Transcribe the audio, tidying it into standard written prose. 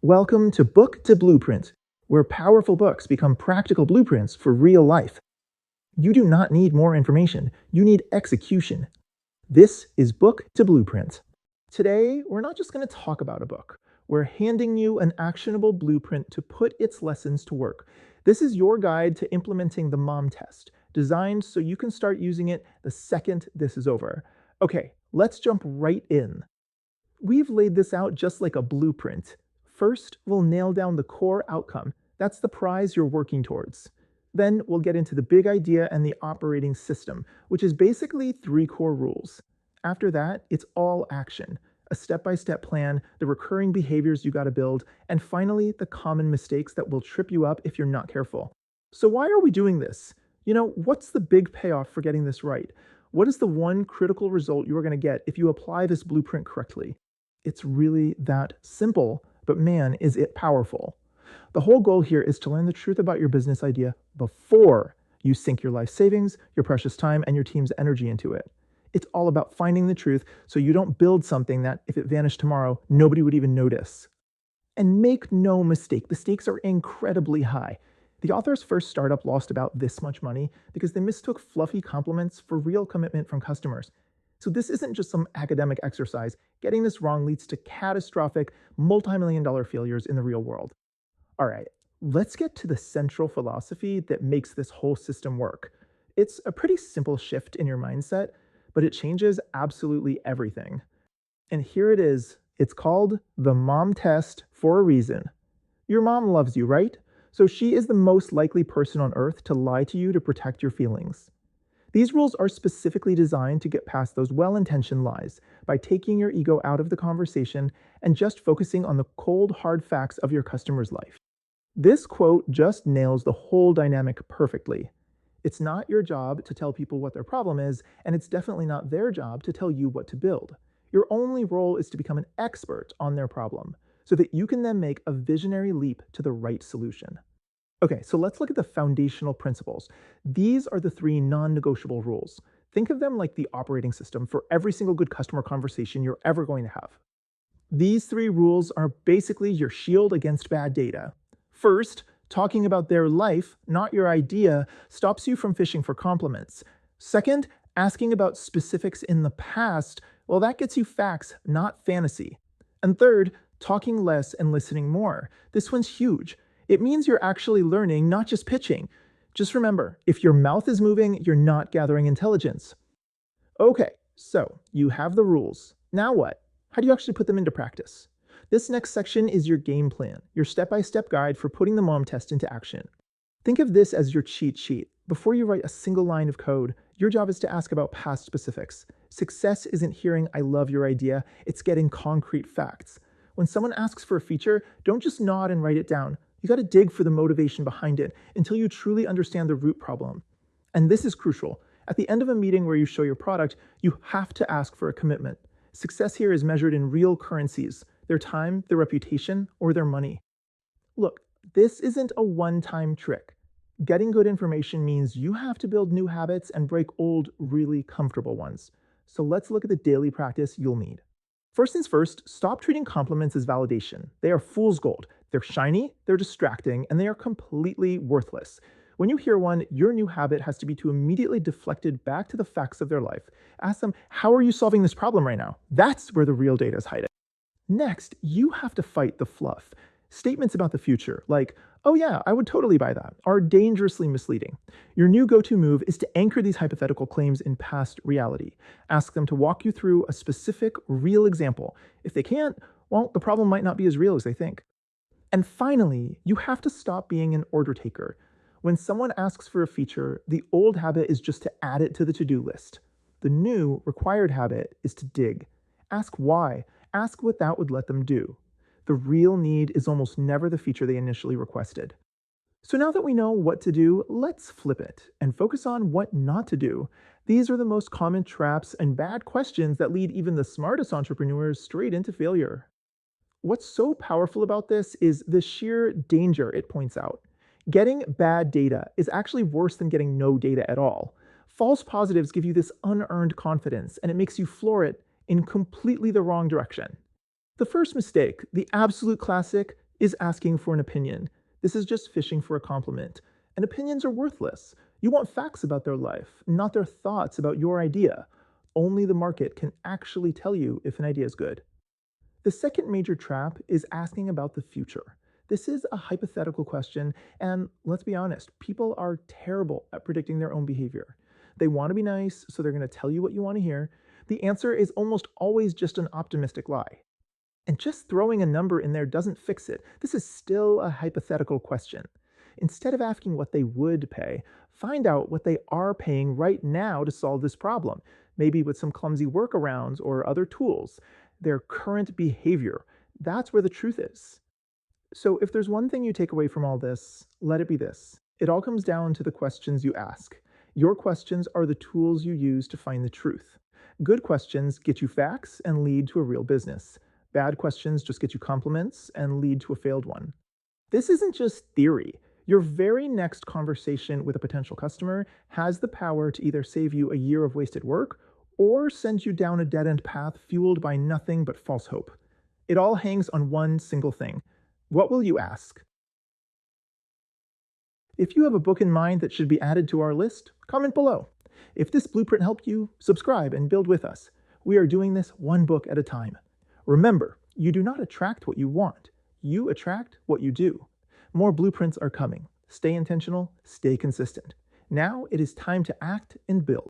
Welcome to Book to Blueprint, where powerful books become practical blueprints for real life. You do not need more information, you need execution. This is Book to Blueprint. Today, we're not just going to talk about a book. We're handing you an actionable blueprint to put its lessons to work. This is your guide to implementing the mom test, designed so you can start using it the second this is over. Okay, let's jump right in. We've laid this out just like a blueprint. First, we'll nail down the core outcome. That's the prize you're working towards. Then we'll get into the big idea and the operating system, which is basically 3 core rules. After that, it's all action. A step-by-step plan, the recurring behaviors you gotta build, and finally, the common mistakes that will trip you up if you're not careful. So why are we doing this? What's the big payoff for getting this right? What is the one critical result you are going to get if you apply this blueprint correctly? It's really that simple, but man, is it powerful. The whole goal here is to learn the truth about your business idea before you sink your life savings, your precious time, and your team's energy into it. It's all about finding the truth so you don't build something that, if it vanished tomorrow, nobody would even notice. And make no mistake, the stakes are incredibly high. The author's first startup lost about this much money because they mistook fluffy compliments for real commitment from customers. So this isn't just some academic exercise. Getting this wrong leads to catastrophic, multi-million-dollar failures in the real world. All right, let's get to the central philosophy that makes this whole system work. It's a pretty simple shift in your mindset, but it changes absolutely everything. And here it is. It's called the mom test for a reason. Your mom loves you, right? So she is the most likely person on earth to lie to you to protect your feelings. These rules are specifically designed to get past those well-intentioned lies by taking your ego out of the conversation and just focusing on the cold, hard facts of your customer's life. This quote just nails the whole dynamic perfectly. It's not your job to tell people what their problem is, and it's definitely not their job to tell you what to build. Your only role is to become an expert on their problem, so that you can then make a visionary leap to the right solution. Okay, so let's look at the foundational principles. These are the 3 non-negotiable rules. Think of them like the operating system for every single good customer conversation you're ever going to have. These 3 rules are basically your shield against bad data. First, talking about their life, not your idea, stops you from fishing for compliments. Second, asking about specifics in the past, well, that gets you facts, not fantasy. And third, talking less and listening more. This one's huge. It means you're actually learning, not just pitching. Just remember, if your mouth is moving, you're not gathering intelligence. Okay, so you have the rules. Now what? How do you actually put them into practice? This next section is your game plan, your step-by-step guide for putting the mom test into action. Think of this as your cheat sheet. Before you write a single line of code, your job is to ask about past specifics. Success isn't hearing, "I love your idea," it's getting concrete facts. When someone asks for a feature, don't just nod and write it down. You got to dig for the motivation behind it until you truly understand the root problem. And this is crucial. At the end of a meeting where you show your product, you have to ask for a commitment. Success here is measured in real currencies, their time, their reputation, or their money. Look, this isn't a one-time trick. Getting good information means you have to build new habits and break old, really comfortable ones. So let's look at the daily practice you'll need. First things first, stop treating compliments as validation. They are fool's gold. They're shiny, they're distracting, and they are completely worthless. When you hear one, your new habit has to be to immediately deflect it back to the facts of their life. Ask them, how are you solving this problem right now? That's where the real data is hiding. Next, you have to fight the fluff. Statements about the future, like, "Oh yeah, I would totally buy that," are dangerously misleading. Your new go-to move is to anchor these hypothetical claims in past reality. Ask them to walk you through a specific, real example. If they can't, well, the problem might not be as real as they think. And finally, you have to stop being an order taker. When someone asks for a feature, the old habit is just to add it to the to-do list. The new, required habit is to dig. Ask why. Ask what that would let them do. The real need is almost never the feature they initially requested. So now that we know what to do, let's flip it and focus on what not to do. These are the most common traps and bad questions that lead even the smartest entrepreneurs straight into failure. What's so powerful about this is the sheer danger it points out. Getting bad data is actually worse than getting no data at all. False positives give you this unearned confidence, and it makes you floor it in completely the wrong direction. The first mistake, the absolute classic, is asking for an opinion. This is just fishing for a compliment. And opinions are worthless. You want facts about their life, not their thoughts about your idea. Only the market can actually tell you if an idea is good. The second major trap is asking about the future. This is a hypothetical question, and let's be honest, people are terrible at predicting their own behavior. They want to be nice, so they're going to tell you what you want to hear. The answer is almost always just an optimistic lie. And just throwing a number in there doesn't fix it. This is still a hypothetical question. Instead of asking what they would pay, find out what they are paying right now to solve this problem, maybe with some clumsy workarounds or other tools. Their current behavior. That's where the truth is. So, if there's one thing you take away from all this, let it be this. It all comes down to the questions you ask. Your questions are the tools you use to find the truth. Good questions get you facts and lead to a real business. Bad questions just get you compliments and lead to a failed one. This isn't just theory. Your very next conversation with a potential customer has the power to either save you a year of wasted work or send you down a dead end path fueled by nothing but false hope. It all hangs on one single thing. What will you ask? If you have a book in mind that should be added to our list, comment below. If this blueprint helped you, subscribe and build with us. We are doing this one book at a time. Remember, you do not attract what you want. You attract what you do. More blueprints are coming. Stay intentional, stay consistent. Now it is time to act and build.